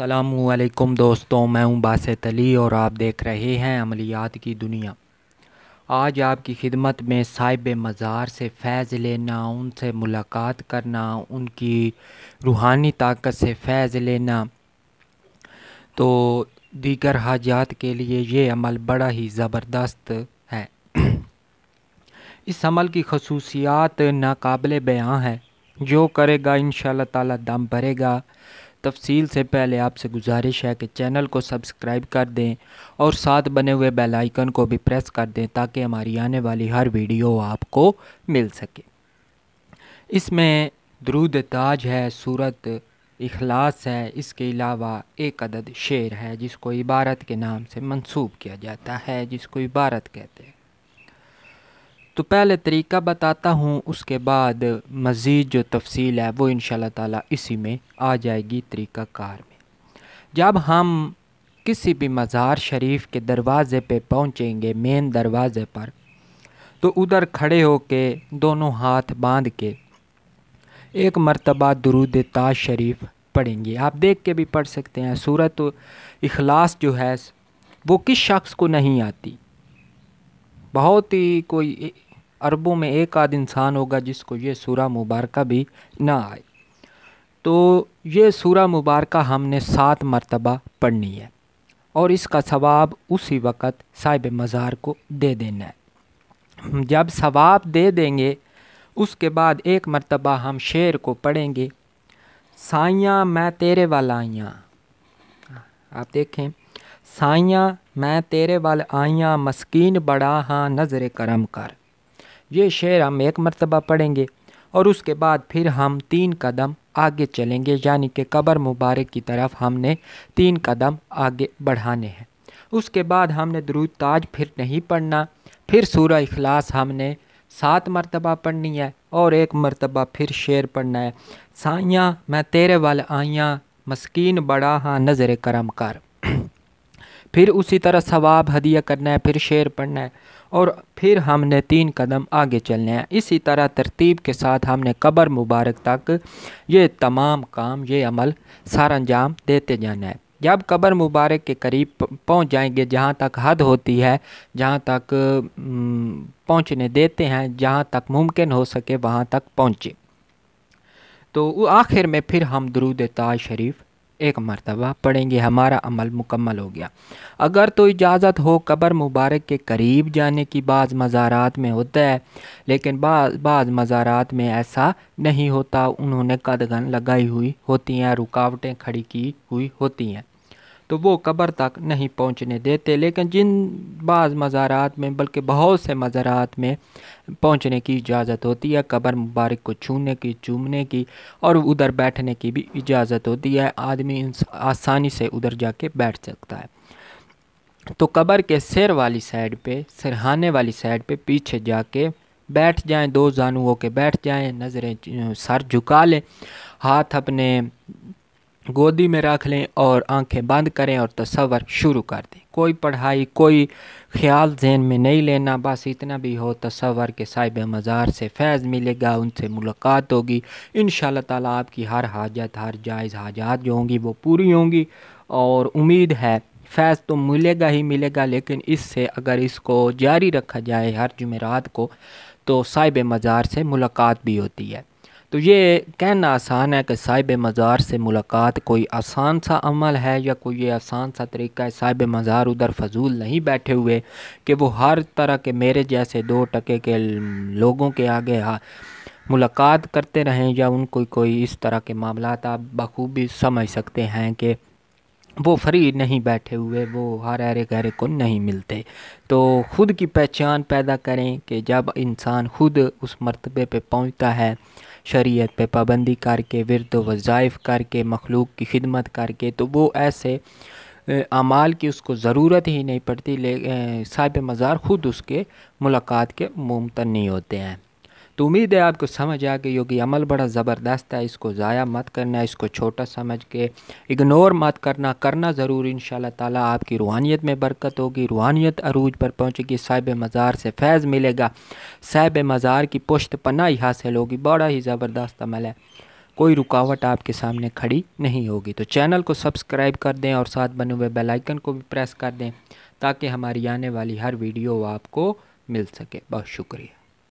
السلام علیکم دوستوں، میں ہوں باسط علی اور آپ دیکھ رہے ہیں عملیات کی دنیا۔ آج آپ کی خدمت میں صاحب مزار سے فیض لینا، ان سے ملاقات کرنا، ان کی روحانی طاقت سے فیض لینا تو دیگر حاجات کے لیے یہ عمل بڑا ہی زبردست ہے۔ اس عمل کی خصوصیات ناقابل بیان ہے، جو کرے گا انشاءاللہ تعالی دم بھرے گا۔ تفصیل سے پہلے آپ سے گزارش ہے کہ چینل کو سبسکرائب کر دیں اور ساتھ بنے ہوئے بیل آئیکن کو بھی پریس کر دیں تاکہ ہماری آنے والی ہر ویڈیو آپ کو مل سکے۔ اس میں درود تاج ہے، سورت اخلاص ہے، اس کے علاوہ ایک عدد شعر ہے جس کو عبارت کے نام سے منسوب کیا جاتا ہے، جس کو عبارت کہتے ہیں۔ تو پہلے طریقہ بتاتا ہوں، اس کے بعد مزید جو تفصیل ہے وہ انشاءاللہ تعالی اسی میں آ جائے گی طریقہ کار میں۔ جب ہم کسی بھی مزار شریف کے دروازے پہ پہنچیں گے، مین دروازے پر، تو ادھر کھڑے ہو کے دونوں ہاتھ باندھ کے ایک مرتبہ درود تاج شریف پڑھیں گے۔ آپ دیکھ کے بھی پڑھ سکتے ہیں۔ سورت اخلاص جو ہے وہ کس شخص کو نہیں آتی؟ بہت ہی کوئی اربوں میں ایک آدھ انسان ہوگا جس کو یہ سورہ مبارکہ بھی نہ آئے۔ تو یہ سورہ مبارکہ ہم نے 7 مرتبہ پڑھنی ہے اور اس کا ثواب اسی وقت صاحب مزار کو دے دینا ہے۔ جب ثواب دے دیں گے اس کے بعد ایک مرتبہ ہم شعر کو پڑھیں گے، سائیاں میں تیرے وال آئیاں۔ آپ دیکھیں، سائیاں میں تیرے وال آئیاں، مسکین بڑا ہاں نظر کرم کر۔ یہ شعر ہم ایک مرتبہ پڑھیں گے اور اس کے بعد پھر ہم 3 قدم آگے چلیں گے، یعنی کہ قبر مبارک کی طرف ہم نے 3 قدم آگے بڑھانے ہیں۔ اس کے بعد ہم نے درود تاج پھر نہیں پڑھنا، پھر سورہ اخلاص ہم نے 7 مرتبہ پڑھنی ہے اور ایک مرتبہ پھر شعر پڑھنا ہے، سائیاں میں تیرے وال آئیاں، مسکین بڑا ہاں نظر کرم کر۔ پھر اسی طرح ثواب ہدیہ کرنا ہے، پھر شعر پڑھنا ہے اور پھر ہم نے 3 قدم آگے چلنے ہیں۔ اسی طرح ترتیب کے ساتھ ہم نے قبر مبارک تک یہ تمام کام، یہ عمل سارا انجام دیتے جانا ہے۔ جب قبر مبارک کے قریب پہنچ جائیں گے، جہاں تک حد ہوتی ہے، جہاں تک پہنچنے دیتے ہیں، جہاں تک ممکن ہو سکے وہاں تک پہنچے، تو آخر میں پھر ہم درود تاج شریف ایک مرتبہ پڑھیں گے، ہمارا عمل مکمل ہو گیا۔ اگر تو اجازت ہو قبر مبارک کے قریب جانے کی، بعض مزارات میں ہوتا ہے لیکن بعض مزارات میں ایسا نہیں ہوتا، انہوں نے قدغن لگائی ہوئی ہوتی ہیں، رکاوٹیں کھڑی کی ہوئی ہوتی ہیں، تو وہ قبر تک نہیں پہنچنے دیتے۔ لیکن جن بعض مزارات میں، بلکہ بہت سے مزارات میں پہنچنے کی اجازت ہوتی ہے، قبر مبارک کو چھونے کی، چومنے کی اور ادھر بیٹھنے کی بھی اجازت ہوتی ہے، آدمی آسانی سے ادھر جا کے بیٹھ سکتا ہے۔ تو قبر کے سر والی سائڈ پہ، سرہانے والی سائڈ پہ پیچھے جا کے بیٹھ جائیں، 2 زانو ہو کے بیٹھ جائیں، نظریں سر جھکا لیں، ہاتھ اپنے گودی میں رکھ لیں اور آنکھیں بند کریں اور تصور شروع کر دیں۔ کوئی پڑھائی، کوئی خیال ذہن میں نہیں لینا، بس اتنا بھی ہو تصور کے صاحب مزار سے فیض ملے گا، ان سے ملاقات ہوگی، انشاءاللہ تعالیٰ آپ کی ہر حاجت، ہر جائز حاجات جو ہوں گی وہ پوری ہوں گی، اور امید ہے فیض تو ملے گا ہی ملے گا، لیکن اس سے اگر اس کو جاری رکھا جائے ہر جمعرات کو تو صاحب مزار سے ملاقات بھی ہوتی ہے۔ تو یہ کہنا آسان ہے کہ صاحب مزار سے ملاقات کوئی آسان سا عمل ہے یا کوئی یہ آسان سا طریقہ ہے۔ صاحب مزار ادھر فضول نہیں بیٹھے ہوئے کہ وہ ہر طرح کے میرے جیسے 2 ٹکے کے لوگوں کے آگے ملاقات کرتے رہیں، یا ان کو کوئی اس طرح کے معاملات آپ بخوبی سمجھ سکتے ہیں کہ وہ فری نہیں بیٹھے ہوئے، وہ ہر ایرے گہرے کو نہیں ملتے۔ تو خود کی پہچان پیدا کریں کہ جب انسان خود اس مرتبے پہ پہنچتا ہے، شریعت پہ پابندی کر کے، ورد و وظائف کر کے، مخلوق کی خدمت کر کے، تو وہ ایسے اعمال کی اس کو ضرورت ہی نہیں پڑتی، صاحب مزار خود اس کے ملاقات کے ممتنع ہوتے ہیں۔ تو امید ہے آپ کو سمجھ آ گئی ہوگی۔ عمل بڑا زبردست ہے، اس کو ضائع مت کرنا، اس کو چھوٹا سمجھ کے اگنور مت کرنا، کرنا ضرور، انشاءاللہ تعالیٰ آپ کی روحانیت میں برکت ہوگی، روحانیت عروج پر پہنچے گی، صاحب مزار سے فیض ملے گا، صاحب مزار کی پشت پناہی حاصل ہوگی۔ بڑا ہی زبردست عمل ہے، کوئی رکاوٹ آپ کے سامنے کھڑی نہیں ہوگی۔ تو چینل کو سبسکرائب کر دیں اور ساتھ بنے ہوئے بیل آئیکن کو بھی پریس کر دیں تاکہ ہماری آنے والی ہر ویڈیو آپ کو مل سکے۔ بہت شکریہ۔